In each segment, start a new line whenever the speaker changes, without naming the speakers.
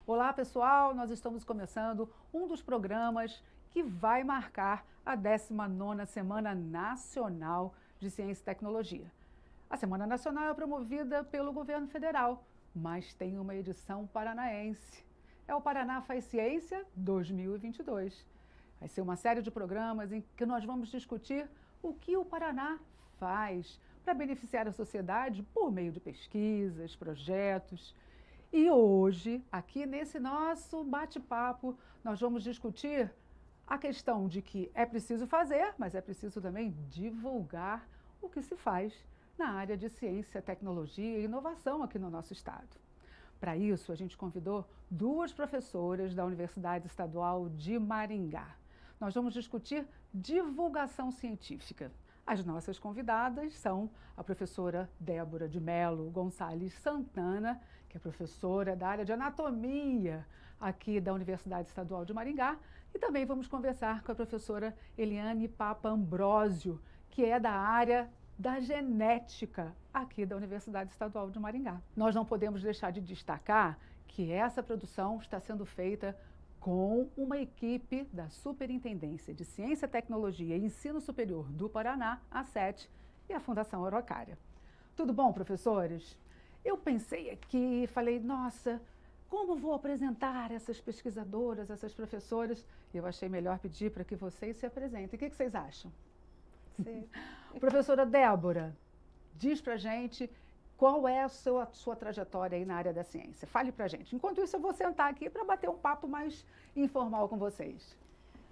Olá pessoal, nós estamos começando um dos programas que vai marcar a 19ª Semana Nacional de Ciência e Tecnologia. A Semana Nacional é promovida pelo governo federal, mas tem uma edição paranaense. É o Paraná Faz Ciência 2022. Vai ser uma série de programas em que nós vamos discutir o que o Paraná faz para beneficiar a sociedade por meio de pesquisas, projetos. E hoje, aqui nesse nosso bate-papo, nós vamos discutir a questão de que é preciso fazer, mas é preciso também divulgar o que se faz na área de ciência, tecnologia e inovação aqui no nosso estado. Para isso, a gente convidou duas professoras da Universidade Estadual de Maringá. Nós vamos discutir divulgação científica. As nossas convidadas são a professora Débora de Mello Gonçalves Santana, que é professora da área de anatomia aqui da Universidade Estadual de Maringá, e também vamos conversar com a professora Eliane Papa Ambrósio, que é da área da genética aqui da Universidade Estadual de Maringá. Nós não podemos deixar de destacar que essa produção está sendo feita com uma equipe da Superintendência de Ciência, Tecnologia e Ensino Superior do Paraná, a SET, e a Fundação Araucária. Tudo bom, professores? Eu pensei aqui e falei, nossa, como vou apresentar essas pesquisadoras, essas professoras? Eu achei melhor pedir para que vocês se apresentem. O que vocês acham? Sim. Professora Débora, diz pra gente qual é a sua trajetória aí na área da ciência. Fale pra gente. Enquanto isso, eu vou sentar aqui para bater um papo mais informal com vocês.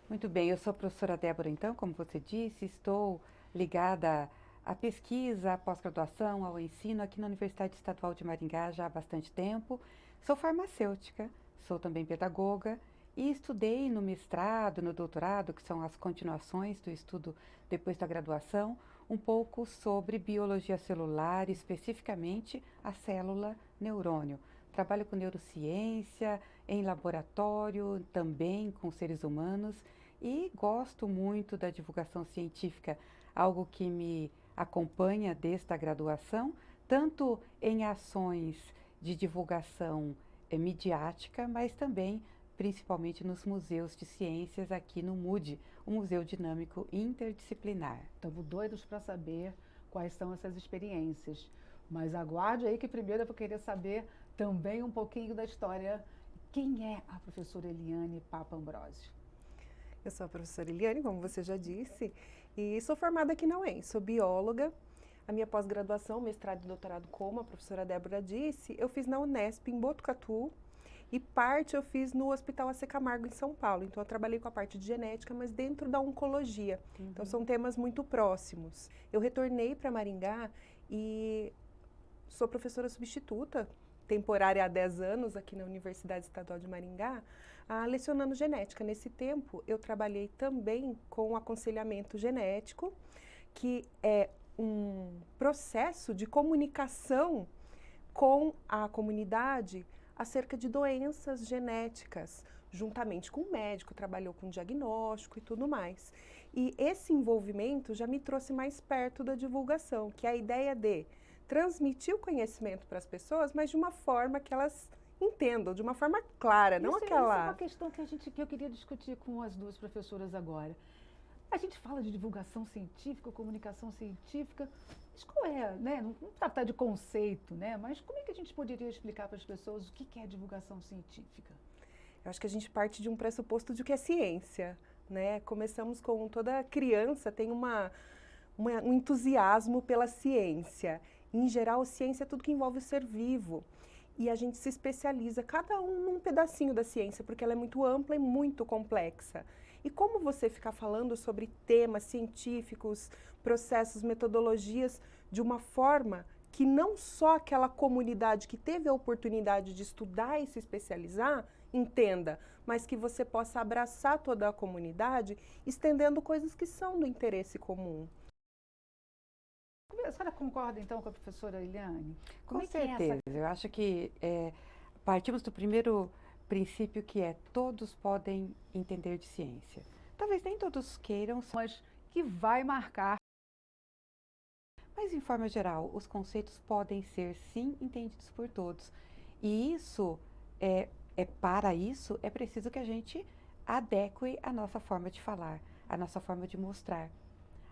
Muito bem, eu sou a professora Débora, então, como você disse, estou ligada à pesquisa, à pós-graduação, ao ensino aqui na Universidade Estadual de Maringá já há bastante tempo. Sou farmacêutica, sou também pedagoga e estudei no mestrado, no doutorado, que são as continuações do estudo depois da graduação, um pouco sobre biologia celular, especificamente a célula neurônio. Trabalho com neurociência, em laboratório, também com seres humanos e gosto muito da divulgação científica, algo que me acompanha desde a graduação, tanto em ações de divulgação midiática, mas também principalmente nos museus de ciências aqui no MUD, o Museu Dinâmico Interdisciplinar.
Estamos doidos para saber quais são essas experiências, mas aguarde aí que primeiro eu vou querer saber também um pouquinho da história. Quem é a professora Eliane Papa Ambrósio?
Eu sou a professora Eliane, como você já disse, e sou formada aqui na UEM, sou bióloga. A minha pós-graduação, mestrado e doutorado, como a professora Débora disse, eu fiz na Unesp, em Botucatu, e parte eu fiz no Hospital AC Camargo, em São Paulo. Então, eu trabalhei com a parte de genética, mas dentro da oncologia. Então, são temas muito próximos. Eu retornei para Maringá e sou professora substituta, temporária há 10 anos, aqui na Universidade Estadual de Maringá, lecionando genética. Nesse tempo, eu trabalhei também com aconselhamento genético, que é um processo de comunicação com a comunidade acerca de doenças genéticas, juntamente com o médico, trabalhou com diagnóstico e tudo mais. E esse envolvimento já me trouxe mais perto da divulgação, que é a ideia de transmitir o conhecimento para as pessoas, mas de uma forma que elas entendam, de uma forma clara, não aquela...
Isso é uma questão que eu queria discutir com as duas professoras agora. A gente fala de divulgação científica, comunicação científica, mas qual é, né? Não tratar de conceito, né? Mas como é que a gente poderia explicar para as pessoas o que é divulgação científica?
Eu acho que a gente parte de um pressuposto de que é ciência, né? Começamos com toda criança tem um entusiasmo pela ciência. Em geral, ciência é tudo que envolve o ser vivo. E a gente se especializa, cada um num pedacinho da ciência, porque ela é muito ampla e muito complexa. E como você ficar falando sobre temas científicos, processos, metodologias, de uma forma que não só aquela comunidade que teve a oportunidade de estudar e se especializar, entenda, mas que você possa abraçar toda a comunidade, estendendo coisas que são do interesse comum.
A senhora concorda, então, com a professora Eliane?
Com
Como é que é
certeza. Eu acho que partimos do primeiro princípio que é todos podem entender de ciência. Talvez nem todos queiram,
mas que vai marcar?
mas em forma geral, os conceitos podem ser sim entendidos por todos. E isso para isso é preciso que a gente adeque a nossa forma de falar, a nossa forma de mostrar.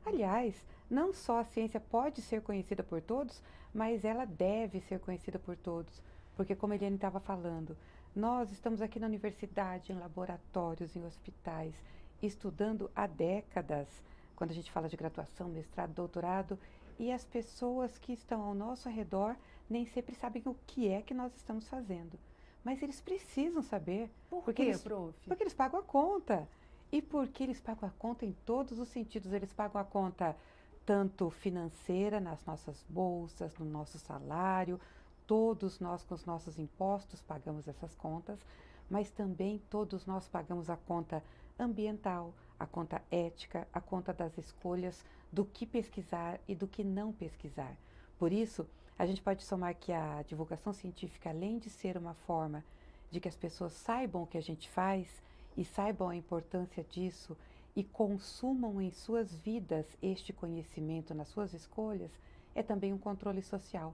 Aliás, não só a ciência pode ser conhecida por todos, mas ela deve ser conhecida por todos. Porque, como a Eliane estava falando, nós estamos aqui na universidade, em laboratórios, em hospitais, estudando há décadas, quando a gente fala de graduação, mestrado, doutorado, e as pessoas que estão ao nosso redor nem sempre sabem o que é que nós estamos fazendo. Mas eles precisam saber.
Por quê, prof?
Porque eles pagam a conta. E porque eles pagam a conta em todos os sentidos. Eles pagam a conta tanto financeira, nas nossas bolsas, no nosso salário. Todos nós, com os nossos impostos, pagamos essas contas. Mas também todos nós pagamos a conta ambiental, a conta ética, a conta das escolhas do que pesquisar e do que não pesquisar. Por isso, a gente pode somar que a divulgação científica, além de ser uma forma de que as pessoas saibam o que a gente faz e saibam a importância disso e consumam em suas vidas este conhecimento nas suas escolhas, é também um controle social.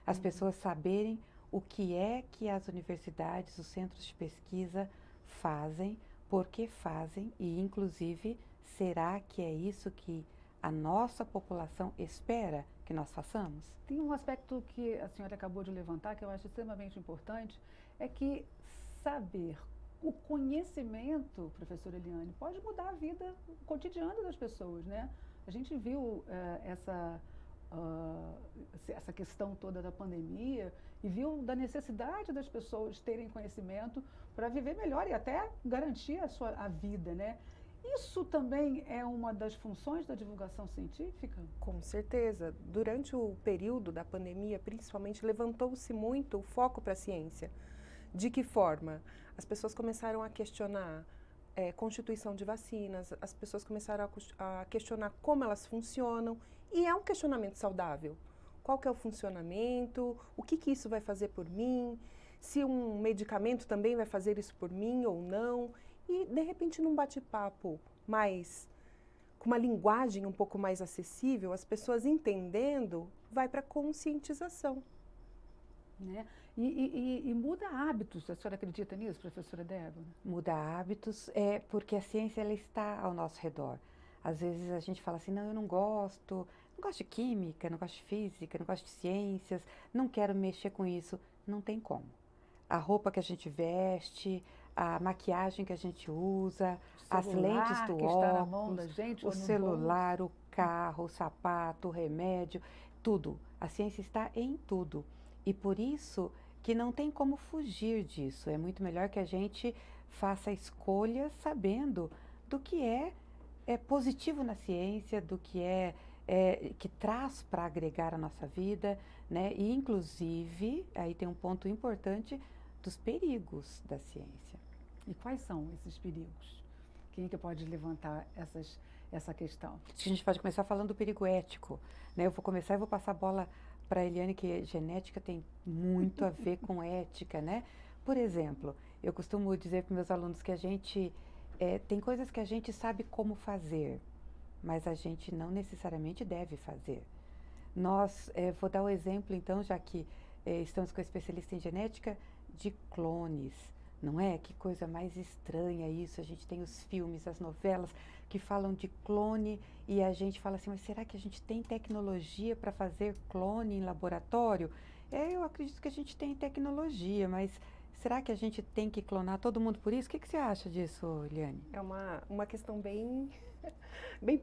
As pessoas saberem o que é que as universidades, os centros de pesquisa fazem, por que fazem e, inclusive, será que é isso que a nossa população espera que nós façamos?
Tem um aspecto que a senhora acabou de levantar, que eu acho extremamente importante, é que saber, o conhecimento, professora Eliane, pode mudar a vida cotidiana das pessoas, né? A gente viu essa questão toda da pandemia e viu da necessidade das pessoas terem conhecimento para viver melhor e até garantir a vida, né? Isso também é uma das funções da divulgação científica?
Com certeza. Durante o período da pandemia, principalmente, levantou-se muito o foco para a ciência. De que forma? As pessoas começaram a questionar constituição de vacinas, as pessoas começaram a questionar como elas funcionam, e é um questionamento saudável. Qual que é o funcionamento? O que isso vai fazer por mim? Se um medicamento também vai fazer isso por mim ou não? E, de repente, num bate-papo com uma linguagem um pouco mais acessível, as pessoas entendendo, vai para a conscientização.
Né? E muda hábitos. A senhora acredita nisso, professora Débora?
Muda hábitos, porque a ciência ela está ao nosso redor. Às vezes a gente fala assim, não, eu não gosto de química, não gosto de física, não gosto de ciências, não quero mexer com isso. Não tem como. A roupa que a gente veste, a maquiagem que a gente usa, as lentes do óculos, o celular, o carro, o sapato, o remédio, tudo. A ciência está em tudo. E por isso que não tem como fugir disso. É muito melhor que a gente faça escolhas sabendo do que é positivo na ciência, do que que traz para agregar a nossa vida, né? E inclusive, aí tem um ponto importante dos perigos da ciência.
E quais são esses perigos? Quem que pode levantar essa questão?
Acho que a gente pode começar falando do perigo ético, né? Eu vou começar e vou passar a bola para a Eliane, que genética tem muito a ver com ética, né? Por exemplo, eu costumo dizer para meus alunos que a gente tem coisas que a gente sabe como fazer, mas a gente não necessariamente deve fazer. Vou dar o exemplo então, já que estamos com a especialista em genética, de clones, não é? Que coisa mais estranha isso, a gente tem os filmes, as novelas que falam de clone e a gente fala assim, mas será que a gente tem tecnologia para fazer clone em laboratório? Eu acredito que a gente tem tecnologia, mas será que a gente tem que clonar todo mundo por isso? O que você acha disso, Eliane?
É uma questão bem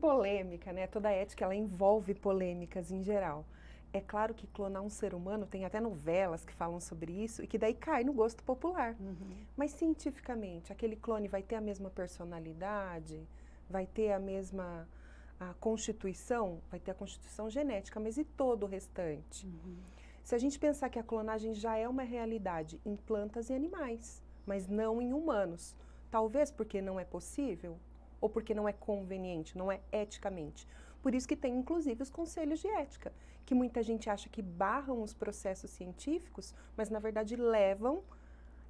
polêmica, né? Toda a ética, ela envolve polêmicas em geral. É claro que clonar um ser humano, tem até novelas que falam sobre isso, e que daí cai no gosto popular. Mas cientificamente, aquele clone vai ter a mesma personalidade, vai ter a mesma constituição, vai ter a constituição genética, mas e todo o restante? Se a gente pensar que a clonagem já é uma realidade em plantas e animais, mas não em humanos, talvez porque não é possível, ou porque não é conveniente, não é eticamente. Por isso que tem, inclusive, os conselhos de ética, que muita gente acha que barram os processos científicos, mas, na verdade,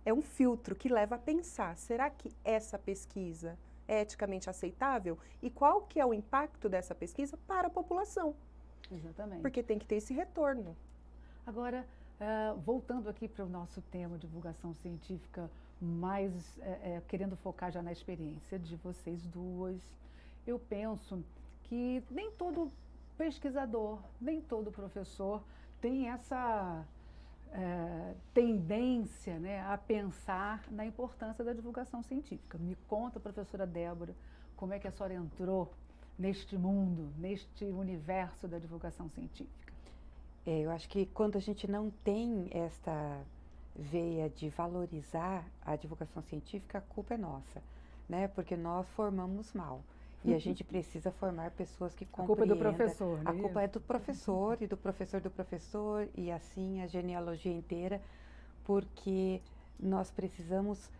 é um filtro que leva a pensar, será que essa pesquisa é eticamente aceitável? E qual que é o impacto dessa pesquisa para a população?
Exatamente.
Porque tem que ter esse retorno.
Agora, voltando aqui para o nosso tema, divulgação científica, mais querendo focar já na experiência de vocês duas, eu penso que nem todo pesquisador, nem todo professor tem essa tendência, né, a pensar na importância da divulgação científica. Me conta, professora Débora, como é que a senhora entrou neste mundo, neste universo da divulgação científica?
Eu acho que quando a gente não tem esta veia de valorizar a divulgação científica, a culpa é nossa, né? Porque nós formamos mal. E a gente precisa formar pessoas que compreendam.
A culpa é do professor, né?
A culpa é do professor e do professor do professor e assim a genealogia inteira, porque nós precisamos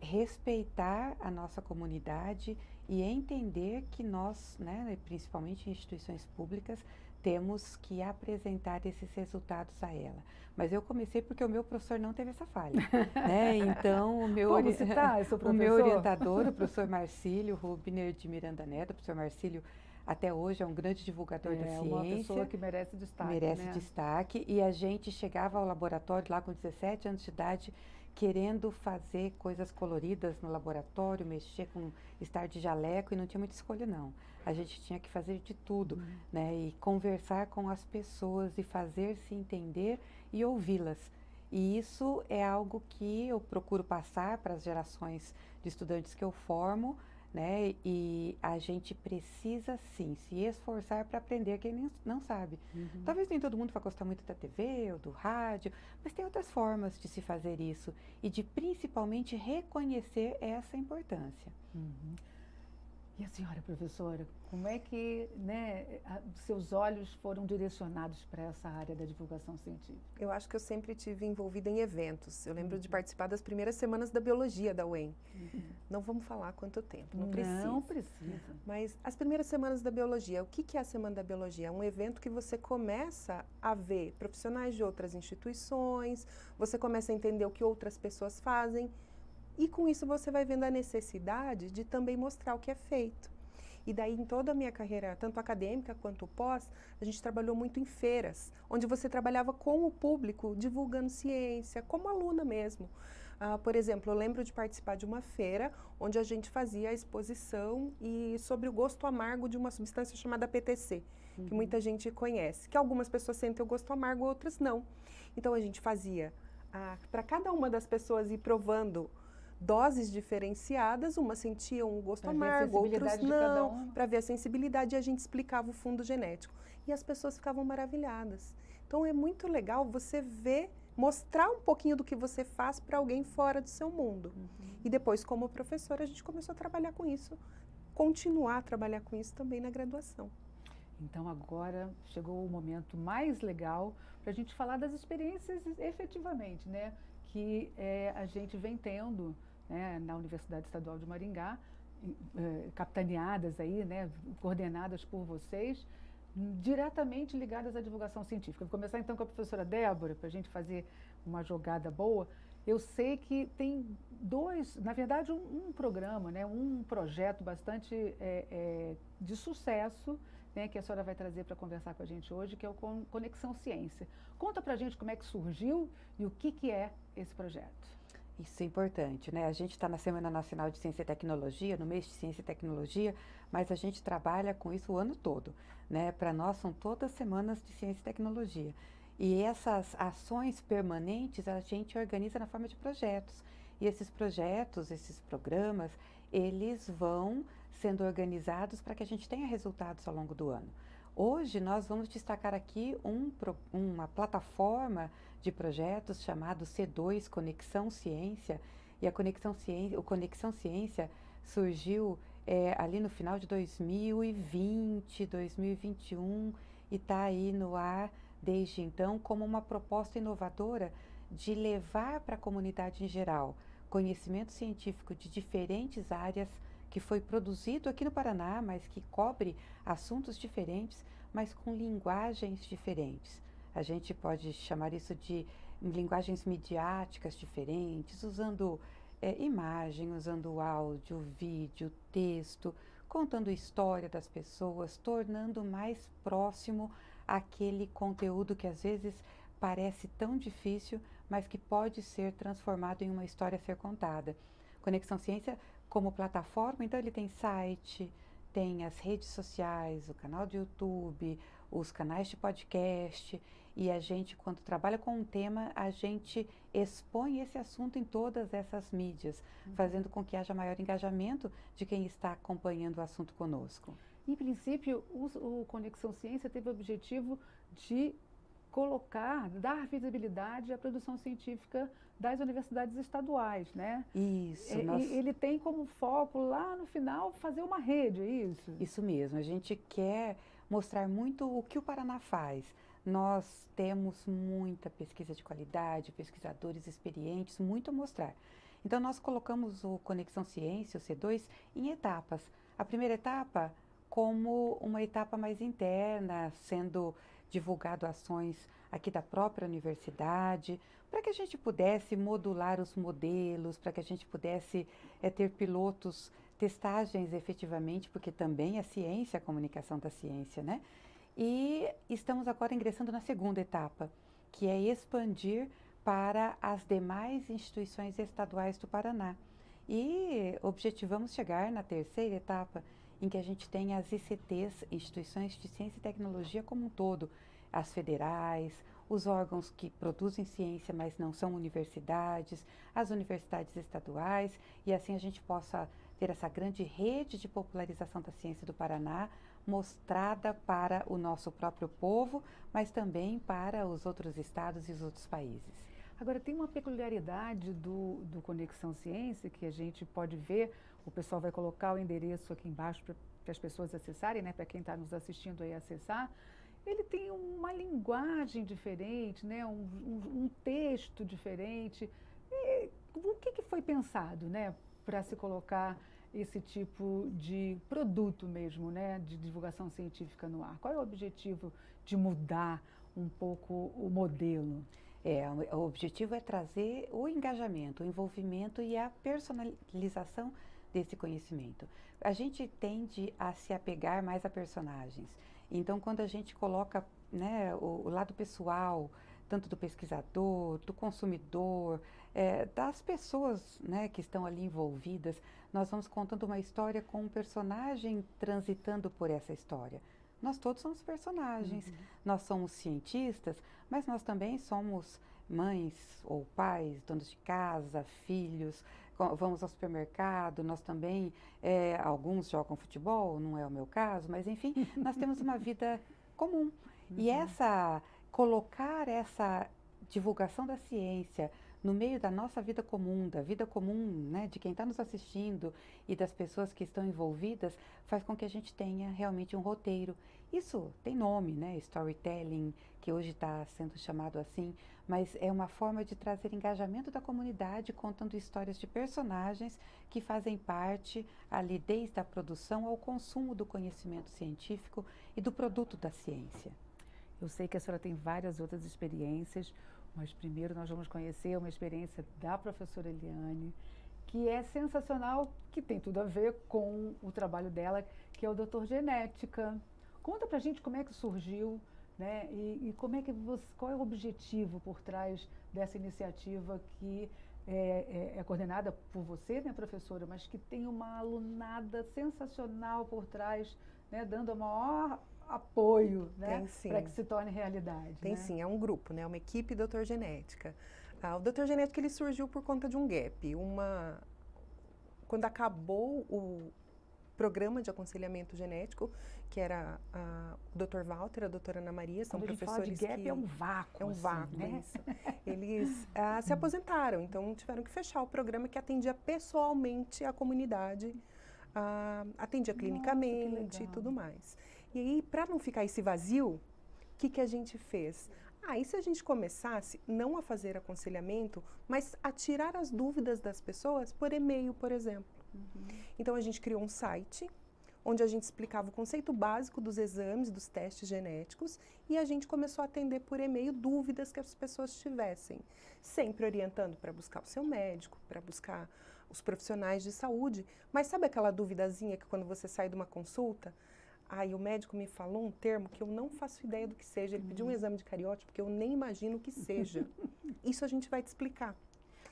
respeitar a nossa comunidade e entender que nós, né, principalmente em instituições públicas, temos que apresentar esses resultados a ela. Mas eu comecei porque o meu professor não teve essa falha, né? Então, o meu orientador, o professor Marcílio Rubner de Miranda Neto, o professor Marcílio até hoje é um grande divulgador da ciência.
É uma pessoa que merece destaque,
merece
né?
destaque. E a gente chegava ao laboratório lá com 17 anos de idade, querendo fazer coisas coloridas no laboratório, mexer com estar de jaleco, e não tinha muita escolha, não. A gente tinha que fazer de tudo, né? E conversar com as pessoas e fazer-se entender e ouvi-las. E isso é algo que eu procuro passar para as gerações de estudantes que eu formo, né? E a gente precisa, sim, se esforçar para aprender quem não sabe. Talvez nem todo mundo vai gostar muito da TV ou do rádio, mas tem outras formas de se fazer isso e de principalmente reconhecer essa importância.
E a senhora, professora, como é que, né, seus olhos foram direcionados para essa área da divulgação científica?
Eu acho que eu sempre tive envolvida em eventos. Eu lembro de participar das primeiras semanas da biologia da UEM. Não vamos falar quanto tempo, não precisa.
Não precisa.
Mas as primeiras semanas da biologia, o que é a Semana da Biologia? É um evento que você começa a ver profissionais de outras instituições, você começa a entender o que outras pessoas fazem, e com isso você vai vendo a necessidade de também mostrar o que é feito. E daí, em toda a minha carreira, tanto acadêmica quanto pós, a gente trabalhou muito em feiras, onde você trabalhava com o público, divulgando ciência, como aluna mesmo. Por exemplo, eu lembro de participar de uma feira, onde a gente fazia a exposição sobre o gosto amargo de uma substância chamada PTC, que muita gente conhece, que algumas pessoas sentem o gosto amargo, outras não. Então, a gente fazia, para cada uma das pessoas ir provando doses diferenciadas, umas sentiam um gosto amargo, outras não, para ver a sensibilidade, e a gente explicava o fundo genético. E as pessoas ficavam maravilhadas. Então é muito legal você ver, mostrar um pouquinho do que você faz para alguém fora do seu mundo. E depois, como professora, a gente começou a trabalhar com isso, continuar a trabalhar com isso também na graduação.
Então agora chegou o momento mais legal para a gente falar das experiências efetivamente, né, que a gente vem tendo, né, na Universidade Estadual de Maringá, capitaneadas aí, né, coordenadas por vocês, diretamente ligadas à divulgação científica. Vou começar então com a professora Débora, para a gente fazer uma jogada boa. Eu sei que tem na verdade um programa, né, um projeto bastante de sucesso, né, que a senhora vai trazer para conversar com a gente hoje, que é o Conexão Ciência. Conta para a gente como é que surgiu e o que é esse projeto.
Isso é importante, né? A gente está na Semana Nacional de Ciência e Tecnologia, no mês de Ciência e Tecnologia, mas a gente trabalha com isso o ano todo, né? Para nós são todas semanas de Ciência e Tecnologia. E essas ações permanentes a gente organiza na forma de projetos. E esses projetos, esses programas, eles vão sendo organizados para que a gente tenha resultados ao longo do ano. Hoje nós vamos destacar aqui uma plataforma de projetos chamado C2 Conexão Ciência, e o Conexão Ciência surgiu ali no final de 2020, 2021 e está aí no ar desde então como uma proposta inovadora de levar para a comunidade em geral conhecimento científico de diferentes áreas que foi produzido aqui no Paraná, mas que cobre assuntos diferentes, mas com linguagens diferentes. A gente pode chamar isso de linguagens midiáticas diferentes, usando imagem, usando áudio, vídeo, texto, contando a história das pessoas, tornando mais próximo aquele conteúdo que às vezes parece tão difícil, mas que pode ser transformado em uma história a ser contada. Conexão Ciência, como plataforma, então ele tem site, tem as redes sociais, o canal de YouTube, os canais de podcast, e a gente, quando trabalha com um tema, a gente expõe esse assunto em todas essas mídias, fazendo com que haja maior engajamento de quem está acompanhando o assunto conosco.
Em princípio, o Conexão Ciência teve o objetivo de dar visibilidade à produção científica das universidades estaduais, né?
Isso.
Ele tem como foco, lá no final, fazer uma rede, é isso?
Isso mesmo. A gente quer mostrar muito o que o Paraná faz. Nós temos muita pesquisa de qualidade, pesquisadores experientes, muito a mostrar. Então, nós colocamos o Conexão Ciência, o C2, em etapas. A primeira etapa, como uma etapa mais interna, sendo divulgado ações aqui da própria universidade, para que a gente pudesse modular os modelos, para que a gente pudesse ter pilotos, testagens efetivamente, porque também é ciência, a comunicação da ciência, né? E estamos agora ingressando na segunda etapa, que é expandir para as demais instituições estaduais do Paraná. E objetivamos chegar na terceira etapa, em que a gente tem as ICTs, Instituições de Ciência e Tecnologia como um todo, as federais, os órgãos que produzem ciência, mas não são universidades, as universidades estaduais, e assim a gente possa ter essa grande rede de popularização da ciência do Paraná, mostrada para o nosso próprio povo, mas também para os outros estados e os outros países.
Agora, tem uma peculiaridade do Conexão Ciência que a gente pode ver, o pessoal vai colocar o endereço aqui embaixo para as pessoas acessarem, né, para quem está nos assistindo aí acessar. Ele tem uma linguagem diferente, né, um texto diferente. E o que foi pensado, né, para se colocar esse tipo de produto mesmo, né, de divulgação científica no ar? Qual é o objetivo de mudar um pouco o modelo?
O objetivo é trazer o engajamento, o envolvimento e a personalização desse conhecimento. A gente tende a se apegar mais a personagens. Então, quando a gente coloca, né, o lado pessoal, tanto do pesquisador, do consumidor, das pessoas, né, que estão ali envolvidas, nós vamos contando uma história com um personagem transitando por essa história. Nós todos somos personagens, nós somos cientistas, mas nós também somos mães ou pais, donos de casa, filhos, vamos ao supermercado, nós também, alguns jogam futebol, não é o meu caso, mas enfim, nós temos uma vida comum. E colocar essa divulgação da ciência no meio da nossa vida comum, da vida comum, né, de quem está nos assistindo e das pessoas que estão envolvidas, faz com que a gente tenha realmente um roteiro. Isso tem nome, né, storytelling, que hoje está sendo chamado assim, mas é uma forma de trazer engajamento da comunidade, contando histórias de personagens que fazem parte ali desde a produção ao consumo do conhecimento científico e do produto da ciência.
Eu sei que a senhora tem várias outras experiências, mas primeiro nós vamos conhecer uma experiência da professora Eliane, que é sensacional, que tem tudo a ver com o trabalho dela, que é o Doutor Genética. Conta pra gente como é que surgiu, né? E qual é o objetivo por trás dessa iniciativa que é coordenada por você, né, professora, mas que tem uma alunada sensacional por trás, né, dando a maior apoio, né, para que se torne realidade.
Tem, né? Sim, é um grupo, né, uma equipe Doutor Genética. O Doutor Genética ele surgiu por conta de um gap. Quando acabou o programa de aconselhamento genético, que era o Dr. Walter, a doutora Ana Maria, são professores
que... Quando a gente fala de gap, é um vácuo.
É um vácuo, né? Isso. Eles se aposentaram, então tiveram que fechar o programa que atendia pessoalmente a comunidade, atendia clinicamente e tudo mais. E aí, para não ficar esse vazio, o que a gente fez? E se a gente começasse não a fazer aconselhamento, mas a tirar as dúvidas das pessoas por e-mail, por exemplo? Então, a gente criou um site onde a gente explicava o conceito básico dos exames, dos testes genéticos, e a gente começou a atender por e-mail dúvidas que as pessoas tivessem, sempre orientando para buscar o seu médico, para buscar os profissionais de saúde. Mas sabe aquela duvidazinha que quando você sai de uma consulta, aí o médico me falou um termo que eu não faço ideia do que seja, ele pediu um exame de cariótipo que eu nem imagino o que seja. Isso a gente vai te explicar.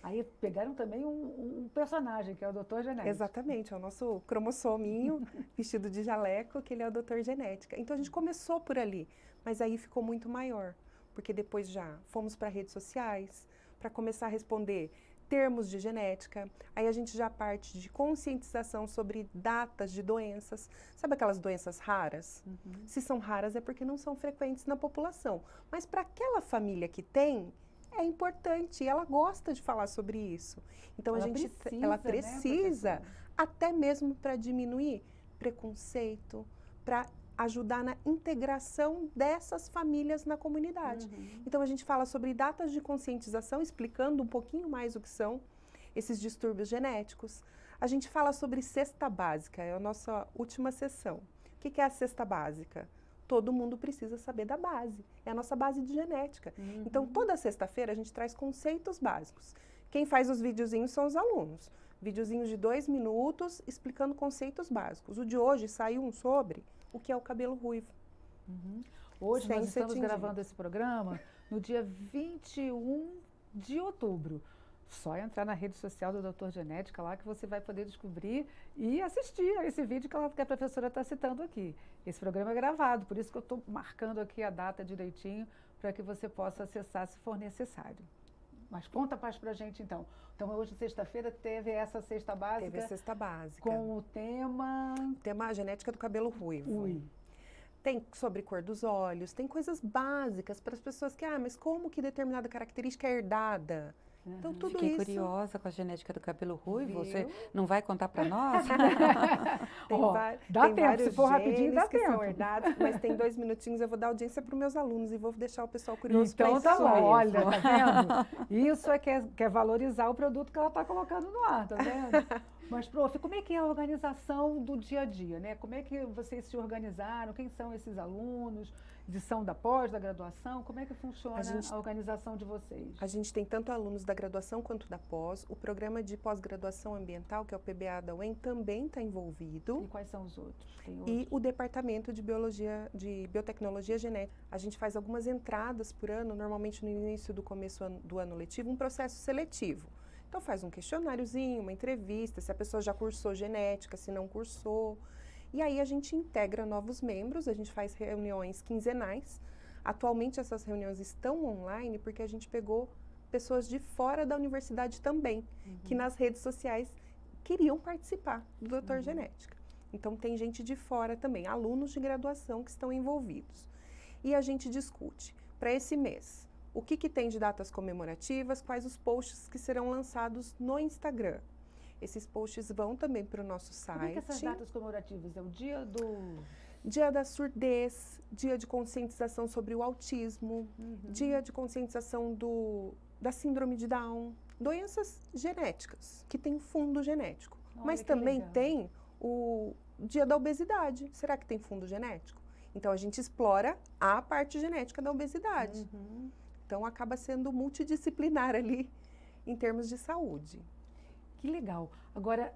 Aí pegaram também um personagem, que é o Dr. Genética.
Exatamente, é o nosso cromossominho vestido de jaleco, que ele é o Dr. Genética. Então a gente começou por ali, mas aí ficou muito maior, porque depois já fomos para redes sociais, para começar a responder termos de genética, aí a gente já parte de conscientização sobre datas de doenças. Sabe aquelas doenças raras? Se são raras é porque não são frequentes na população, mas para aquela família que tem, é importante, e ela gosta de falar sobre isso. Então ela precisa, até mesmo para diminuir preconceito, para ajudar na integração dessas famílias na comunidade. Então a gente fala sobre datas de conscientização, explicando um pouquinho mais o que são esses distúrbios genéticos. A gente fala sobre cesta básica, é a nossa última sessão. O que é a cesta básica? Todo mundo precisa saber da base, é a nossa base de genética. Então, toda sexta-feira a gente traz conceitos básicos. Quem faz os videozinhos são os alunos. Videozinhos de 2 minutos explicando conceitos básicos. O de hoje saiu um sobre o que é o cabelo ruivo.
Hoje nós estamos gravando esse programa no dia 21 de outubro. Só entrar na rede social do Dr. Genética lá que você vai poder descobrir e assistir a esse vídeo que a professora está citando aqui. Esse programa é gravado, por isso que eu estou marcando aqui a data direitinho para que você possa acessar se for necessário. Mas conta mais para a gente então. Então hoje, sexta-feira, teve essa cesta básica.
Teve a cesta básica.
Com o tema...
Tema genética do cabelo ruivo. Tem sobre cor dos olhos, tem coisas básicas para as pessoas que, mas como que determinada característica é herdada? Então, tudo
Fiquei
isso...
curiosa com a genética do cabelo ruivo. Você não vai contar para nós?
Tem
tempo, se for rapidinho, dá
que
tempo.
São herdados, mas tem 2 minutinhos, eu vou dar audiência para os meus alunos e vou deixar o pessoal curioso para
Então
isso.
tá bom, olha, tá vendo? Isso é que é valorizar o produto que ela está colocando no ar, tá vendo? Mas, prof, como é que é a organização do dia a dia, né? Como é que vocês se organizaram? Quem são esses alunos? São da pós, da graduação? Como é que funciona a organização de vocês?
A gente tem tanto alunos da graduação quanto da pós. O programa de pós-graduação ambiental, que é o PBA da UEM, também está envolvido.
E quais são os outros?
E o departamento de biotecnologia genética. A gente faz algumas entradas por ano, normalmente no início do começo do ano letivo, um processo seletivo. Então faz um questionáriozinho, uma entrevista, se a pessoa já cursou genética, se não cursou. E aí a gente integra novos membros, a gente faz reuniões quinzenais. Atualmente essas reuniões estão online porque a gente pegou pessoas de fora da universidade também, que nas redes sociais queriam participar do Dr. Genética. Então tem gente de fora também, alunos de graduação que estão envolvidos. E a gente discute para esse mês o que tem de datas comemorativas, quais os posts que serão lançados no Instagram. Esses posts vão também para o nosso site.
Como é que essas datas comemorativas? É o dia do...
Dia da surdez, dia de conscientização sobre o autismo, dia de conscientização da síndrome de Down, doenças genéticas, que tem fundo genético.
Olha,
mas também tem o dia da obesidade. Será que tem fundo genético? Então, a gente explora a parte genética da obesidade. Então, acaba sendo multidisciplinar ali, em termos de saúde.
Que legal. Agora,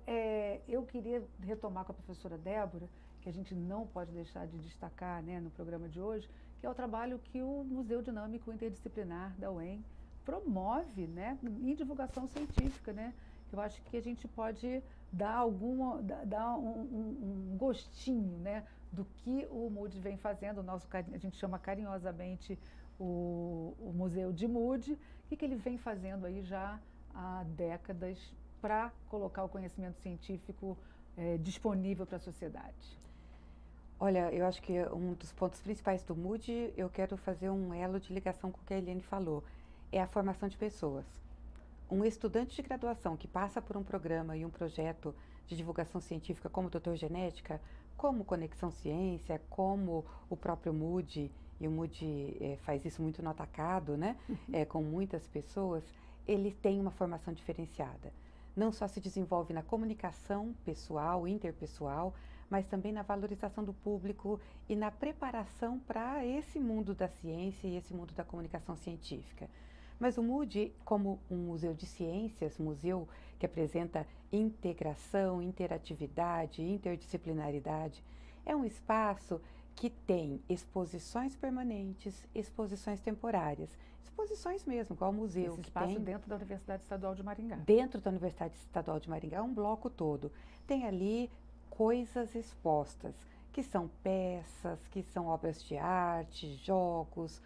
eu queria retomar com a professora Débora, que a gente não pode deixar de destacar, né, no programa de hoje, que é o trabalho que o Museu Dinâmico Interdisciplinar da UEM promove, né, em divulgação científica, né? Eu acho que a gente pode dar um gostinho, né, do que o MUD vem fazendo. A gente chama carinhosamente o Museu de MUD, o que ele vem fazendo aí já há décadas para colocar o conhecimento científico disponível para a sociedade.
Olha, eu acho que um dos pontos principais do MUD, eu quero fazer um elo de ligação com o que a Eliane falou, é a formação de pessoas. Um estudante de graduação que passa por um programa e um projeto de divulgação científica como Dr. Genética, como Conexão Ciência, como o próprio MUD, e o MUD faz isso muito no atacado, né? Com muitas pessoas, ele tem uma formação diferenciada. não só se desenvolve na comunicação pessoal, interpessoal, mas também na valorização do público e na preparação para esse mundo da ciência e esse mundo da comunicação científica. Mas o MUDE, como um museu de ciências, museu que apresenta integração, interatividade, interdisciplinaridade, é um espaço que tem exposições permanentes, exposições temporárias, exposições mesmo, igual o museu.
Esse
que
espaço
tem
dentro da Universidade Estadual de Maringá.
dentro da Universidade Estadual de Maringá, um bloco todo. Tem ali coisas expostas, que são peças, que são obras de arte, jogos,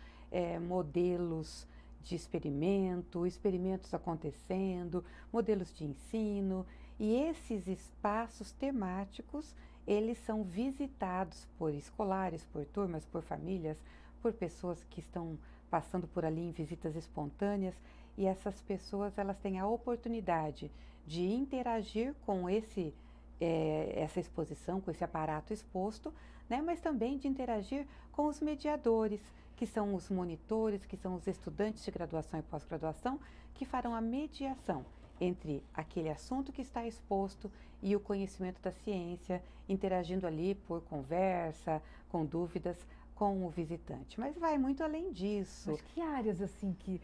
modelos de experimento, experimentos acontecendo, modelos de ensino. E esses espaços temáticos, eles são visitados por escolares, por turmas, por famílias, por pessoas que estão passando por ali em visitas espontâneas. E essas pessoas, elas têm a oportunidade de interagir com essa exposição, com esse aparato exposto, né? Mas também de interagir com os mediadores, que são os monitores, que são os estudantes de graduação e pós-graduação, que farão a mediação entre aquele assunto que está exposto e o conhecimento da ciência, interagindo ali por conversa, com dúvidas, com o visitante. Mas vai muito além disso.
Mas que áreas assim que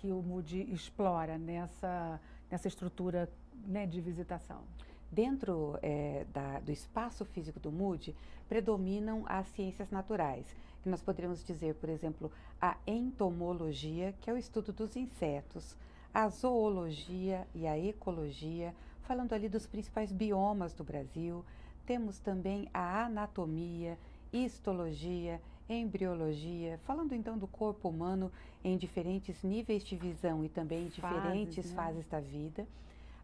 o MUDE explora nessa estrutura, né, de visitação?
Dentro do espaço físico do MUDE, predominam as ciências naturais, que nós poderíamos dizer, por exemplo, a entomologia, que é o estudo dos insetos, a zoologia e a ecologia, falando ali dos principais biomas do Brasil. Temos também a anatomia, histologia, embriologia, falando então do corpo humano em diferentes níveis de visão e também em diferentes fases da vida.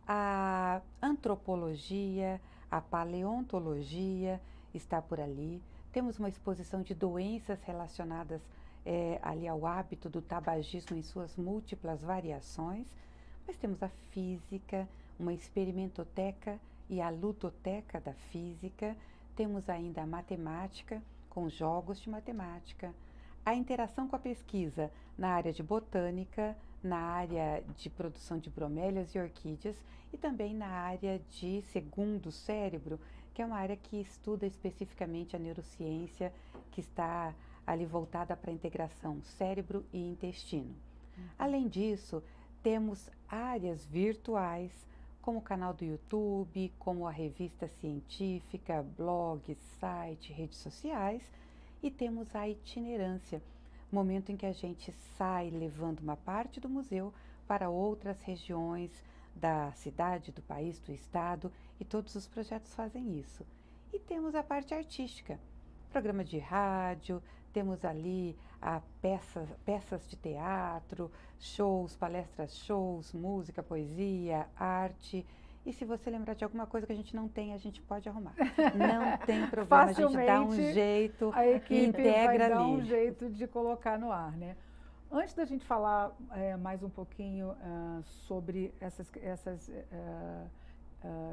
A antropologia, a paleontologia está por ali. Temos uma exposição de doenças relacionadas ali ao hábito do tabagismo em suas múltiplas variações. Mas temos a física, uma experimentoteca e a ludoteca da física. Temos ainda a matemática, com jogos de matemática. A interação com a pesquisa na área de botânica, na área de produção de bromélias e orquídeas e também na área de segundo cérebro, que é uma área que estuda especificamente a neurociência, que está ali voltada para a integração cérebro e intestino. Além disso, temos áreas virtuais, como o canal do YouTube, como a revista científica, blog, site, redes sociais, e temos a itinerância, momento em que a gente sai levando uma parte do museu para outras regiões da cidade, do país, do estado, e todos os projetos fazem isso. E temos a parte artística, programa de rádio, temos ali peças de teatro, shows, palestras, shows, música, poesia, arte. E se você lembrar de alguma coisa que a gente não tem, a gente pode arrumar. Não tem problema, a gente dá um jeito,
a equipe
integra
vai dar
ali.
um jeito de colocar no ar, né? Antes da gente falar mais um pouquinho sobre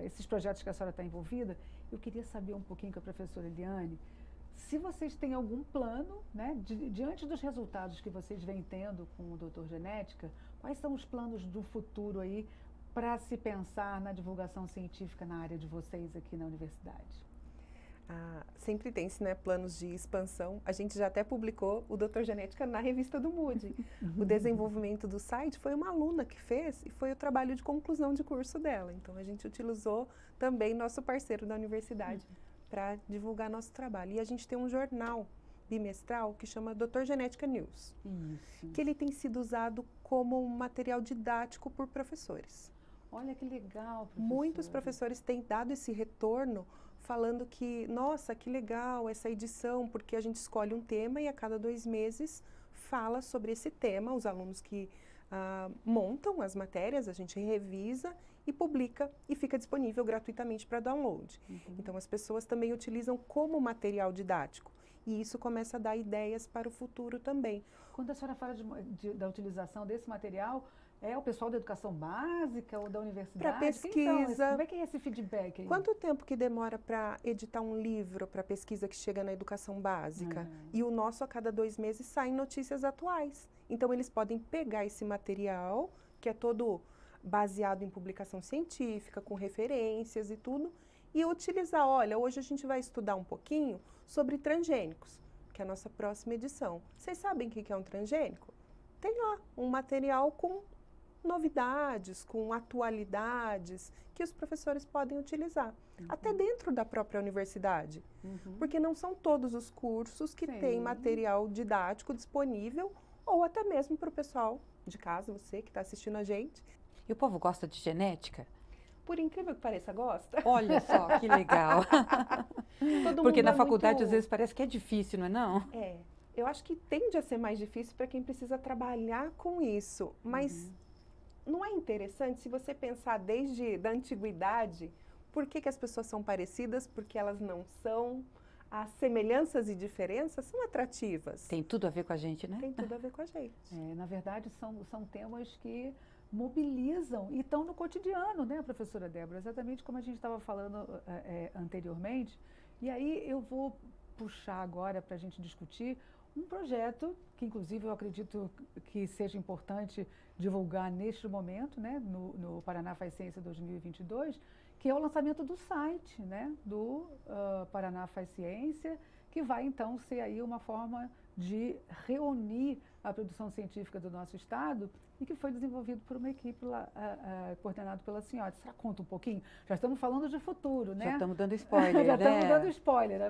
esses projetos que a senhora está envolvida, eu queria saber um pouquinho com a professora Eliane, se vocês têm algum plano, né, diante dos resultados que vocês vêm tendo com o Doutor Genética, quais são os planos do futuro aí para se pensar na divulgação científica na área de vocês aqui na universidade?
Sempre tem-se, né, planos de expansão. A gente já até publicou o Doutor Genética na revista do MUDE. O desenvolvimento do site foi uma aluna que fez e foi o trabalho de conclusão de curso dela. Então, a gente utilizou também nosso parceiro da universidade para divulgar nosso trabalho. E a gente tem um jornal bimestral que chama Doutor Genética News, que ele tem sido usado como um material didático por professores.
Olha que legal, professora.
Muitos professores têm dado esse retorno falando que, nossa, que legal essa edição, porque a gente escolhe um tema e a cada 2 meses fala sobre esse tema. Os alunos que montam as matérias, a gente revisa e publica e fica disponível gratuitamente para download. Então, as pessoas também utilizam como material didático. E isso começa a dar ideias para o futuro também.
Quando a senhora fala da utilização desse material, é o pessoal da educação básica ou da universidade?
Para pesquisa.
Como é que é esse feedback aí?
Quanto tempo que demora para editar um livro para pesquisa que chega na educação básica? E o nosso, a cada 2 meses, saem notícias atuais. Então, eles podem pegar esse material, que é todo baseado em publicação científica, com referências e tudo, e utilizar, olha, hoje a gente vai estudar um pouquinho sobre transgênicos, que é a nossa próxima edição. Vocês sabem o que é um transgênico? Tem lá um material com novidades, com atualidades, que os professores podem utilizar, até dentro da própria universidade, porque não são todos os cursos que têm material didático disponível, ou até mesmo para o pessoal de casa, você que está assistindo a gente.
E o povo gosta de genética?
Por incrível que pareça, gosta.
Olha só, que legal. Porque na faculdade, às vezes, parece que é difícil, não é não?
É, eu acho que tende a ser mais difícil para quem precisa trabalhar com isso, mas não é interessante se você pensar desde a antiguidade, por que as pessoas são parecidas, porque elas não são, as semelhanças e diferenças são atrativas.
Tem tudo a ver com a gente, né?
Tem tudo a ver com a gente.
Na verdade, são temas que mobilizam e estão no cotidiano, né, professora Débora? Exatamente como a gente estava falando anteriormente. E aí eu vou puxar agora para a gente discutir um projeto que, inclusive, eu acredito que seja importante divulgar neste momento, né, no Paraná Faz Ciência 2022, que é o lançamento do site, né, do Paraná Faz Ciência, que vai, então, ser aí uma forma de reunir a produção científica do nosso estado e que foi desenvolvido por uma equipe lá, coordenada pela senhora. Você conta um pouquinho? Já estamos falando de futuro, né?
Já estamos dando spoiler,
já
né?
estamos dando spoiler.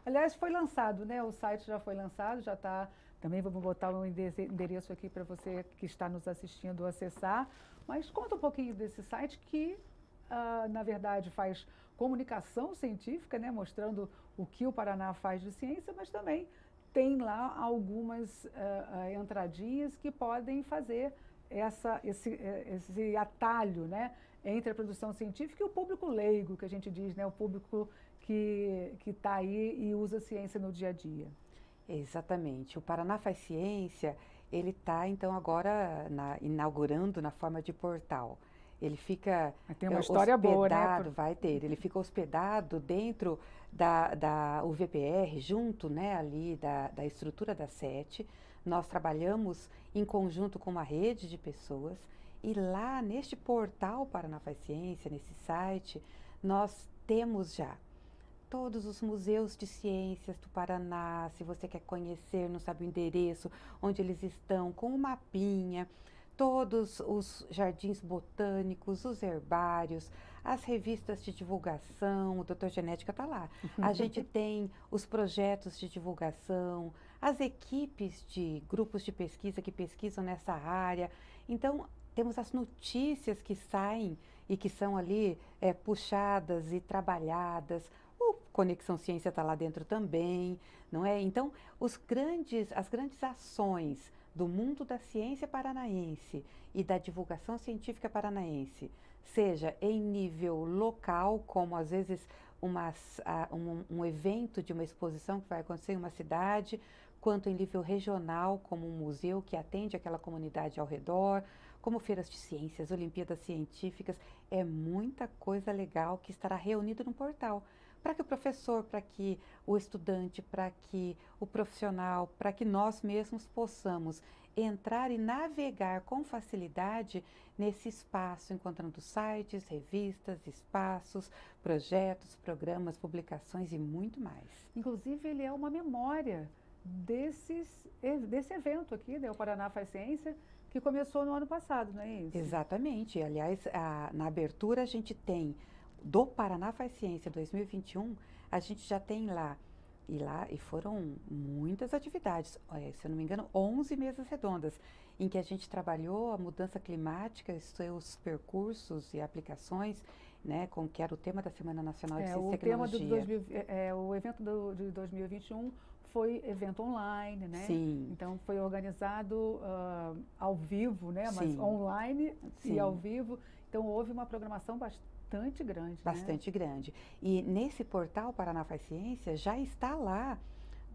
Aliás, foi lançado, né? O site já foi lançado, já está... Também vamos botar um endereço aqui para você que está nos assistindo acessar. Mas conta um pouquinho desse site que, na verdade, faz comunicação científica, né? Mostrando o que o Paraná faz de ciência, mas também tem lá algumas entradinhas que podem fazer esse atalho, né, entre a produção científica e o público leigo, que a gente diz, né, o público que está aí e usa a ciência no dia a dia.
Exatamente. O Paraná Faz Ciência, ele está, então, agora inaugurando na forma de portal. Ele fica
tem uma história boa, né?
Vai ter. Ele fica hospedado dentro da UVPR, junto, né, ali da estrutura da SET. Nós trabalhamos em conjunto com uma rede de pessoas e lá neste portal Paraná Faz Ciência, nesse site, nós temos já todos os museus de ciências do Paraná. Se você quer conhecer, não sabe o endereço, onde eles estão, com um mapinha, todos os jardins botânicos, os herbários, as revistas de divulgação, o Doutor Genética está lá. A gente tem os projetos de divulgação, as equipes de grupos de pesquisa que pesquisam nessa área. Então, temos as notícias que saem e que são ali puxadas e trabalhadas. O Conexão Ciência está lá dentro também, não é? Então, as grandes ações do mundo da ciência paranaense e da divulgação científica paranaense, seja em nível local, como às vezes um evento de uma exposição que vai acontecer em uma cidade, quanto em nível regional, como um museu que atende aquela comunidade ao redor, como feiras de ciências, Olimpíadas Científicas, é muita coisa legal que estará reunida no portal. Para que o professor, para que o estudante, para que o profissional, para que nós mesmos possamos entrar e navegar com facilidade nesse espaço, encontrando sites, revistas, espaços, projetos, programas, publicações e muito mais.
Inclusive, ele é uma memória desse evento aqui, né, o Paraná Faz Ciência, que começou no ano passado, não é isso?
Exatamente. Aliás, na abertura a gente tem do Paraná Faz Ciência 2021, a gente já tem lá e foram muitas atividades, se eu não me engano, 11 mesas redondas, em que a gente trabalhou a mudança climática, seus percursos e aplicações, né, que era o tema da Semana Nacional de Ciência e Tecnologia.
O evento de 2021 foi evento online, né?
Sim.
Então foi organizado ao vivo, né? Mas
Sim.
online
Sim.
e ao vivo. Então houve uma programação bastante grande.
Bastante grande. E nesse portal Paraná Faz Ciência já está lá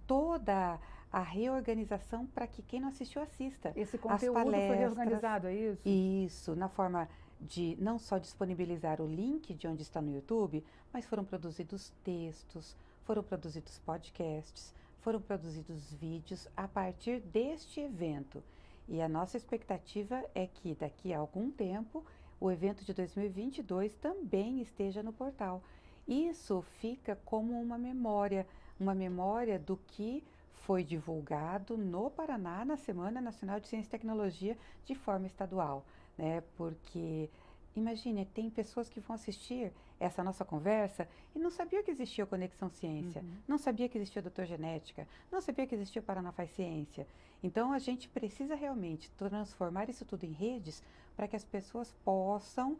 toda a reorganização para que quem não assistiu assista.
Esse conteúdo foi reorganizado, é isso?
Isso, na forma de não só disponibilizar o link de onde está no YouTube, mas foram produzidos textos, foram produzidos podcasts, foram produzidos vídeos a partir deste evento. E a nossa expectativa é que daqui a algum tempo o evento de 2022 também esteja no portal. Isso fica como uma memória do que foi divulgado no Paraná na Semana Nacional de Ciência e Tecnologia de forma estadual, né? Porque imagine, tem pessoas que vão assistir essa nossa conversa e não sabia que existia o Conexão Ciência, não sabia que existia o Doutor Genética, não sabia que existia o Paraná Faz Ciência. Então, a gente precisa realmente transformar isso tudo em redes para que as pessoas possam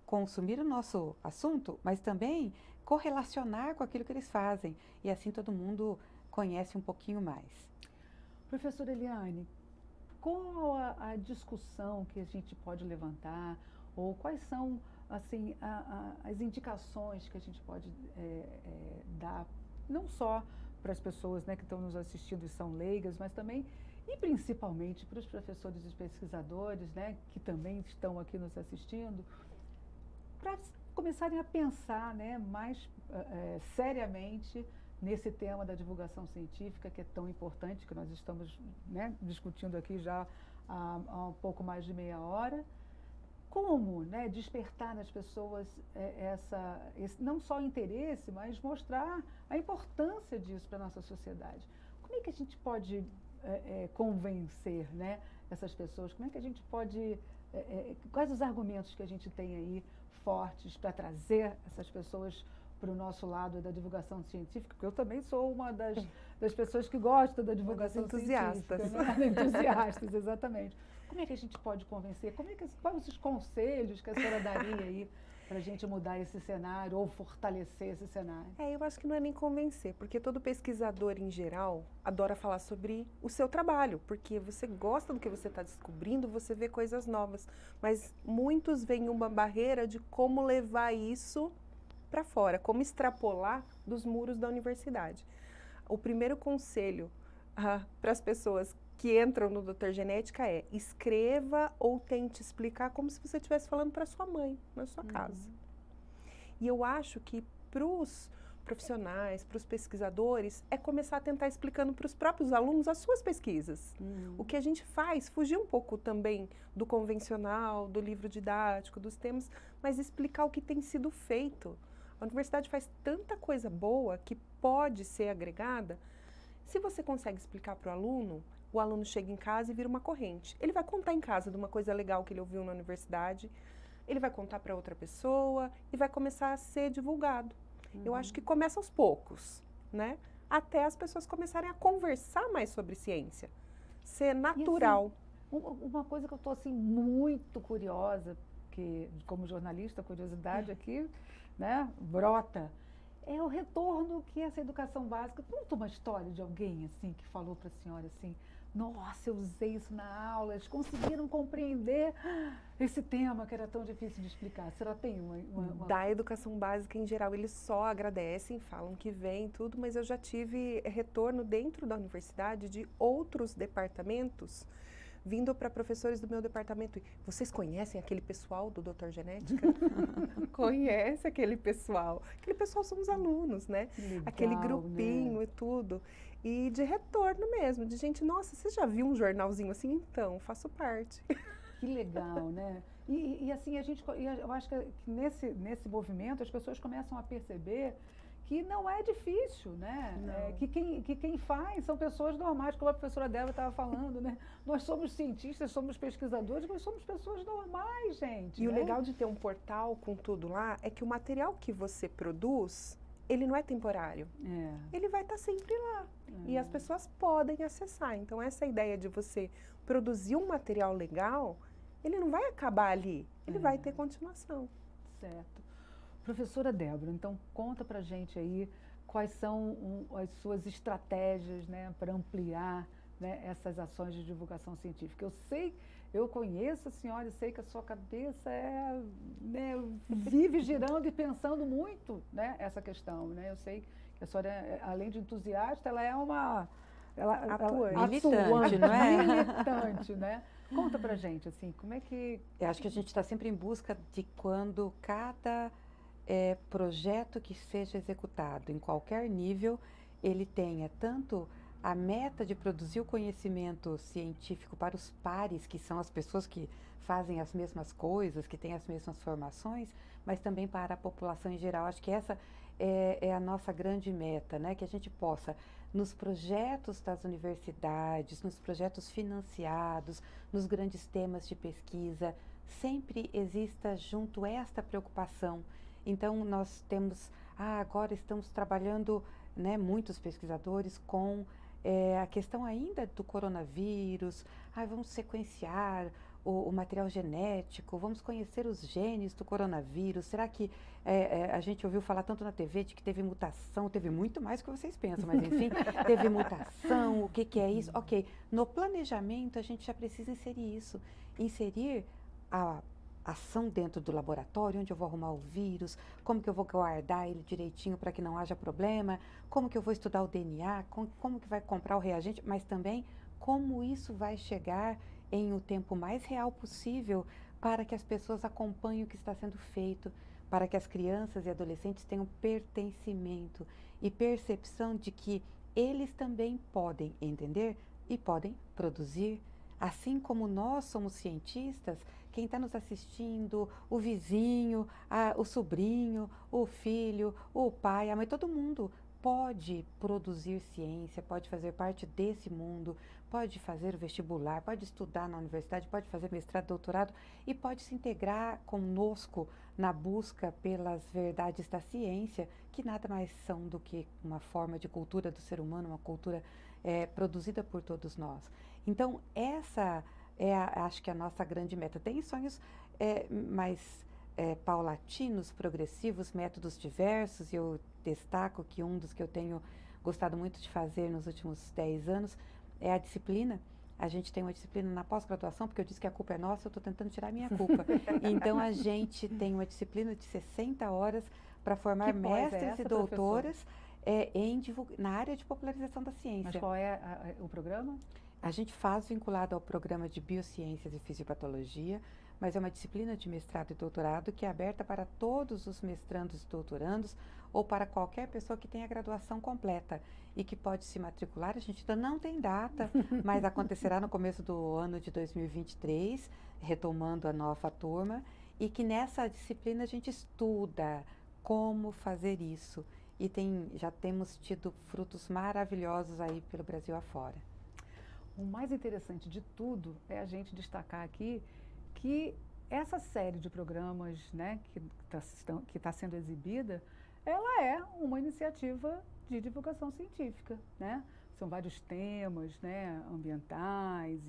consumir o nosso assunto, mas também correlacionar com aquilo que eles fazem. E assim todo mundo conhece um pouquinho mais.
Professora Eliane, qual a discussão que a gente pode levantar, ou quais são assim, as indicações que a gente pode dar, não só para as pessoas, né, que estão nos assistindo e são leigas, mas também e principalmente para os professores e pesquisadores, né, que também estão aqui nos assistindo, para começarem a pensar, né, mais seriamente nesse tema da divulgação científica, que é tão importante, que nós estamos, né, discutindo aqui já há um pouco mais de meia hora. Como, né, despertar nas pessoas esse não só interesse, mas mostrar a importância disso para a nossa sociedade. Como é que a gente pode convencer, né, essas pessoas? Como é que a gente pode... quais os argumentos que a gente tem aí fortes para trazer essas pessoas para o nosso lado da divulgação científica? Porque eu também sou uma das pessoas que gosta da divulgação científica. Né? Entusiastas, exatamente. Como é que a gente pode convencer? Quais os conselhos que a senhora daria aí para a gente mudar esse cenário ou fortalecer esse cenário?
Eu acho que não é nem convencer, porque todo pesquisador em geral adora falar sobre o seu trabalho, porque você gosta do que você está descobrindo, você vê coisas novas, mas muitos veem uma barreira de como levar isso para fora, como extrapolar dos muros da universidade. O primeiro conselho para as pessoas que entram no Doutor Genética é: escreva ou tente explicar como se você estivesse falando para sua mãe, na sua casa. E eu acho que para os profissionais, para os pesquisadores, é começar a tentar explicando para os próprios alunos as suas pesquisas. O que a gente faz, fugir um pouco também do convencional, do livro didático, dos temas, mas explicar o que tem sido feito. A universidade faz tanta coisa boa que pode ser agregada. Se você consegue explicar para o aluno chega em casa e vira uma corrente. Ele vai contar em casa de uma coisa legal que ele ouviu na universidade, ele vai contar para outra pessoa e vai começar a ser divulgado. Eu acho que começa aos poucos, né? Até as pessoas começarem a conversar mais sobre ciência, ser natural.
E, assim, uma coisa que eu estou assim, muito curiosa, que como jornalista, a curiosidade aqui, né, brota, é o retorno que essa educação básica... Conta uma história de alguém assim que falou para a senhora assim: nossa, eu usei isso na aula, eles conseguiram compreender esse tema que era tão difícil de explicar. A senhora tem uma...
Da educação básica em geral, eles só agradecem, falam que vem tudo, mas eu já tive retorno dentro da universidade de outros departamentos, vindo para professores do meu departamento. Vocês conhecem aquele pessoal do Doutor Genética? Conhece aquele pessoal. Aquele pessoal são os alunos, né?
Legal,
aquele grupinho,
né?
E tudo. E de retorno mesmo, de gente: nossa, você já viu um jornalzinho assim? Então, faço parte.
Que legal, né? E assim, eu acho que nesse movimento as pessoas começam a perceber que não é difícil, né? Que quem faz são pessoas normais, como a professora Débora estava falando, né? Nós somos cientistas, somos pesquisadores, mas somos pessoas normais, gente.
E
né?
o legal de ter um portal com tudo lá é que o material que você produz, ele não é temporário. Ele vai estar sempre lá. E as pessoas podem acessar. Então, essa ideia de você produzir um material legal, ele não vai acabar ali. Ele vai ter continuação.
Certo. Professora Débora, então conta pra gente aí quais são as suas estratégias, né, para ampliar, né, essas ações de divulgação científica. Eu conheço a senhora e sei que a sua cabeça né, vive girando e pensando muito, né, essa questão, né? Eu sei que a senhora, além de entusiasta, ela é uma...
Militante, não é?
Militante, né? Conta pra gente, assim, como é que...
Eu acho que a gente está sempre em busca de quando cada projeto que seja executado em qualquer nível, ele tenha tanto a meta de produzir o conhecimento científico para os pares, que são as pessoas que fazem as mesmas coisas, que têm as mesmas formações, mas também para a população em geral. Acho que essa é a nossa grande meta, né? Que a gente possa, nos projetos das universidades, nos projetos financiados, nos grandes temas de pesquisa, sempre exista junto esta preocupação. Então, nós temos, agora estamos trabalhando, né, muitos pesquisadores com a questão ainda do coronavírus, vamos sequenciar o material genético, vamos conhecer os genes do coronavírus. Será que a gente ouviu falar tanto na TV de que teve mutação, teve muito mais do que vocês pensam, mas enfim, teve mutação, o que é isso? Ok, no planejamento a gente já precisa inserir isso, inserir a ação dentro do laboratório, onde eu vou arrumar o vírus, como que eu vou guardar ele direitinho para que não haja problema, como que eu vou estudar o DNA, como que vai comprar o reagente, mas também como isso vai chegar em o tempo mais real possível para que as pessoas acompanhem o que está sendo feito, para que as crianças e adolescentes tenham pertencimento e percepção de que eles também podem entender e podem produzir. Assim como nós somos cientistas, quem está nos assistindo, o vizinho, o sobrinho, o filho, o pai, a mãe, todo mundo pode produzir ciência, pode fazer parte desse mundo, pode fazer o vestibular, pode estudar na universidade, pode fazer mestrado, doutorado e pode se integrar conosco na busca pelas verdades da ciência, que nada mais são do que uma forma de cultura do ser humano, uma cultura produzida por todos nós. Então, essa acho que a nossa grande meta. Tem sonhos mais paulatinos, progressivos, métodos diversos, e eu destaco que um dos que eu tenho gostado muito de fazer nos últimos 10 anos é a disciplina. A gente tem uma disciplina na pós-graduação, porque eu disse que a culpa é nossa, eu estou tentando tirar a minha culpa. Então, a gente tem uma disciplina de 60 horas para formar mestres e doutoras na área de popularização da ciência.
Mas qual é o programa?
A gente faz vinculado ao programa de Biociências e Fisiopatologia, mas é uma disciplina de mestrado e doutorado que é aberta para todos os mestrandos e doutorandos ou para qualquer pessoa que tenha graduação completa e que pode se matricular. A gente ainda não tem data, mas acontecerá no começo do ano de 2023, retomando a nova turma, e que nessa disciplina a gente estuda como fazer isso. E já temos tido frutos maravilhosos aí pelo Brasil afora.
O mais interessante de tudo é a gente destacar aqui que essa série de programas, né, que está sendo exibida, ela é uma iniciativa de divulgação científica, né? São vários temas, né, ambientais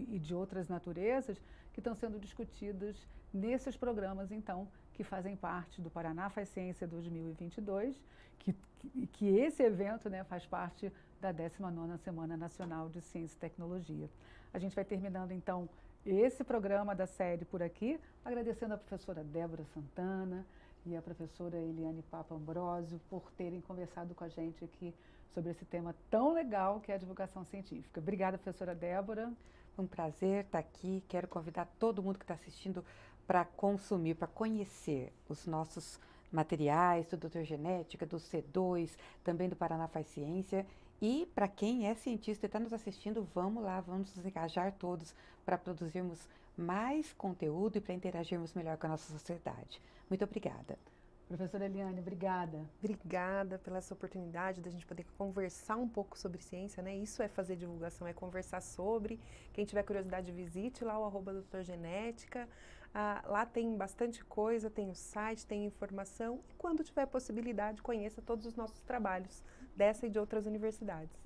e de outras naturezas que estão sendo discutidos nesses programas, então, que fazem parte do Paraná Faz Ciência 2022, que esse evento, né, faz parte da 19ª Semana Nacional de Ciência e Tecnologia. A gente vai terminando, então, esse programa da série por aqui, agradecendo a professora Débora Santana e a professora Eliane Papa Ambrosio por terem conversado com a gente aqui sobre esse tema tão legal que é a divulgação científica. Obrigada, professora Débora.
Um prazer estar aqui. Quero convidar todo mundo que está assistindo para consumir, para conhecer os nossos materiais do Doutor Genética, do C2, também do Paraná Faz Ciência. E para quem é cientista e está nos assistindo, vamos lá, vamos nos engajar todos para produzirmos mais conteúdo e para interagirmos melhor com a nossa sociedade. Muito obrigada.
Professora Eliane, obrigada.
Obrigada pela essa oportunidade da gente poder conversar um pouco sobre ciência, né? Isso é fazer divulgação, é conversar sobre. Quem tiver curiosidade, visite lá o @doutorgenética. Lá tem bastante coisa, tem o site, tem informação. E quando tiver possibilidade, conheça todos os nossos trabalhos dessa e de outras universidades.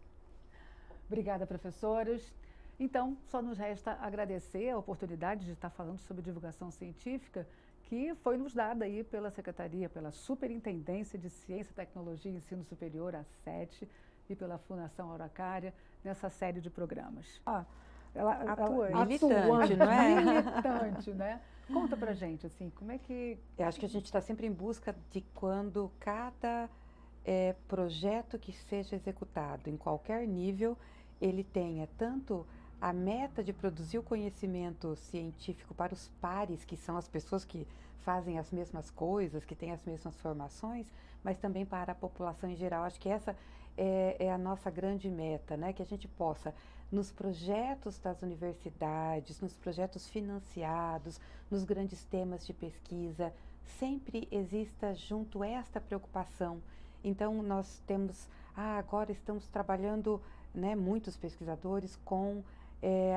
Obrigada, professoras. Então, só nos resta agradecer a oportunidade de estar falando sobre divulgação científica que foi nos dada aí pela Secretaria, pela Superintendência de Ciência, Tecnologia e Ensino Superior, a SET, e pela Fundação Araucária, nessa série de programas.
Militante, não é?
Militante, né? Conta pra gente, assim, como é que...
Eu acho que a gente está sempre em busca de quando cada projeto que seja executado, em qualquer nível, ele tenha tanto a meta de produzir o conhecimento científico para os pares, que são as pessoas que fazem as mesmas coisas, que têm as mesmas formações, mas também para a população em geral. Acho que essa é a nossa grande meta, né? Que a gente possa, nos projetos das universidades, nos projetos financiados, nos grandes temas de pesquisa, sempre exista junto esta preocupação. Então, nós temos, agora estamos trabalhando, né, muitos pesquisadores com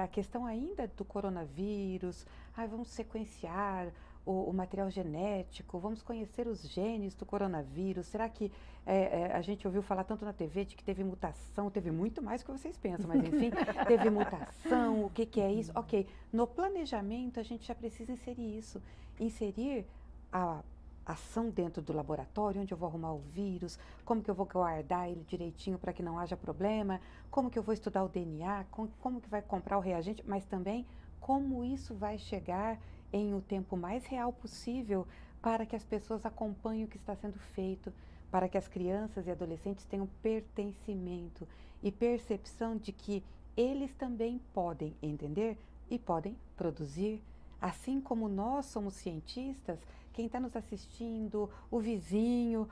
a questão ainda do coronavírus, vamos sequenciar o material genético, vamos conhecer os genes do coronavírus. Será que a gente ouviu falar tanto na TV de que teve mutação, teve muito mais do que vocês pensam, mas enfim, teve mutação, o que é isso? Ok, no planejamento a gente já precisa inserir isso, inserir a ação dentro do laboratório, onde eu vou arrumar o vírus, como que eu vou guardar ele direitinho para que não haja problema, como que eu vou estudar o DNA, como que vai comprar o reagente, mas também como isso vai chegar em o tempo mais real possível para que as pessoas acompanhem o que está sendo feito, para que as crianças e adolescentes tenham pertencimento e percepção de que eles também podem entender e podem produzir. Assim como nós somos cientistas, quem está nos assistindo, o vizinho,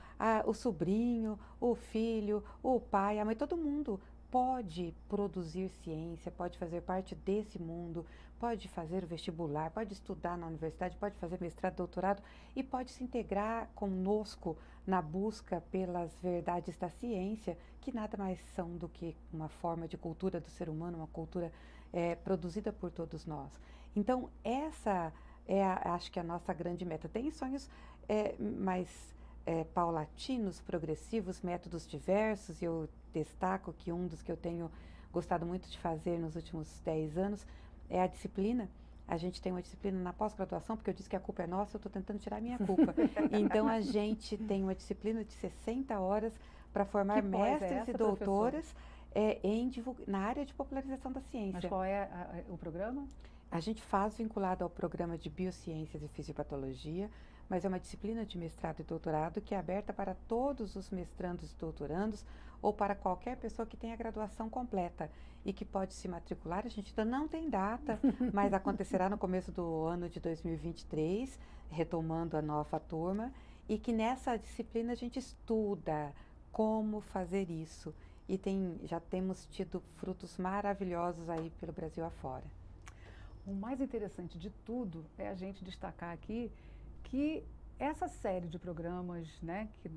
o sobrinho, o filho, o pai, a mãe, todo mundo pode produzir ciência, pode fazer parte desse mundo, pode fazer o vestibular, pode estudar na universidade, pode fazer mestrado, doutorado e pode se integrar conosco na busca pelas verdades da ciência, que nada mais são do que uma forma de cultura do ser humano, uma cultura produzida por todos nós. Então, essa acho que a nossa grande meta. Tem sonhos mais paulatinos, progressivos, métodos diversos, e eu destaco que um dos que eu tenho gostado muito de fazer nos últimos 10 anos é a disciplina. A gente tem uma disciplina na pós-graduação, porque eu disse que a culpa é nossa, eu estou tentando tirar a minha culpa. Então, a gente tem uma disciplina de 60 horas para formar mestres e doutoras na área de popularização da ciência.
Mas qual é o programa?
A gente faz vinculado ao programa de Biociências e Fisiopatologia, mas é uma disciplina de mestrado e doutorado que é aberta para todos os mestrandos e doutorandos ou para qualquer pessoa que tenha graduação completa e que pode se matricular. A gente ainda não tem data, mas acontecerá no começo do ano de 2023, retomando a nova turma, e que nessa disciplina a gente estuda como fazer isso. E já temos tido frutos maravilhosos aí pelo Brasil afora.
O mais interessante de tudo é a gente destacar aqui que essa série de programas, né, que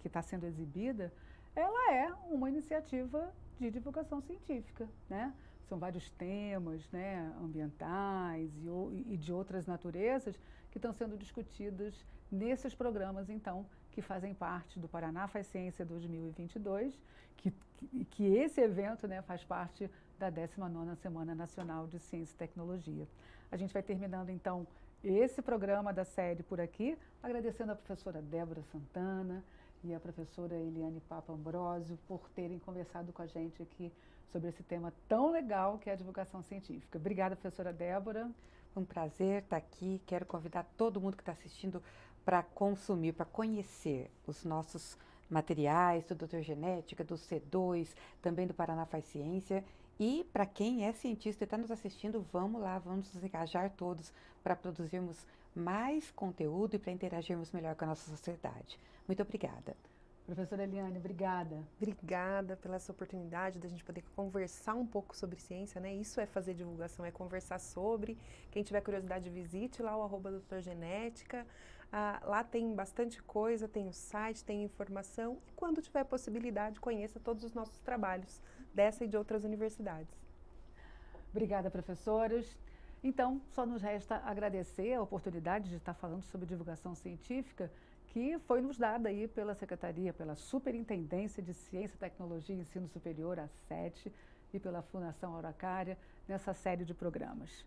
está sendo exibida, ela é uma iniciativa de divulgação científica, né? São vários temas, né, ambientais e de outras naturezas que estão sendo discutidos nesses programas, então, que fazem parte do Paraná Faz Ciência 2022, que esse evento, né, faz parte da 19ª Semana Nacional de Ciência e Tecnologia. A gente vai terminando, então, esse programa da série por aqui, agradecendo a professora Débora Santana e a professora Eliane Papa Ambrosio por terem conversado com a gente aqui sobre esse tema tão legal que é a divulgação científica. Obrigada, professora Débora.
Foi um prazer estar aqui. Quero convidar todo mundo que está assistindo para consumir, para conhecer os nossos materiais, do Doutor Genética, do C2, também do Paraná Faz Ciência. E para quem é cientista e está nos assistindo, vamos lá, vamos nos engajar todos para produzirmos mais conteúdo e para interagirmos melhor com a nossa sociedade. Muito obrigada.
Professora Eliane, obrigada.
Obrigada pela essa oportunidade da gente poder conversar um pouco sobre ciência, né? Isso é fazer divulgação, é conversar sobre. Quem tiver curiosidade, visite lá o @doutorgenética. Lá tem bastante coisa, tem o site, tem informação. E quando tiver possibilidade, conheça todos os nossos trabalhos dessa e de outras universidades.
Obrigada, professoras. Então, só nos resta agradecer a oportunidade de estar falando sobre divulgação científica que foi nos dada aí pela Secretaria, pela Superintendência de Ciência, Tecnologia e Ensino Superior, a SETE, e pela Fundação Araucária, nessa série de programas.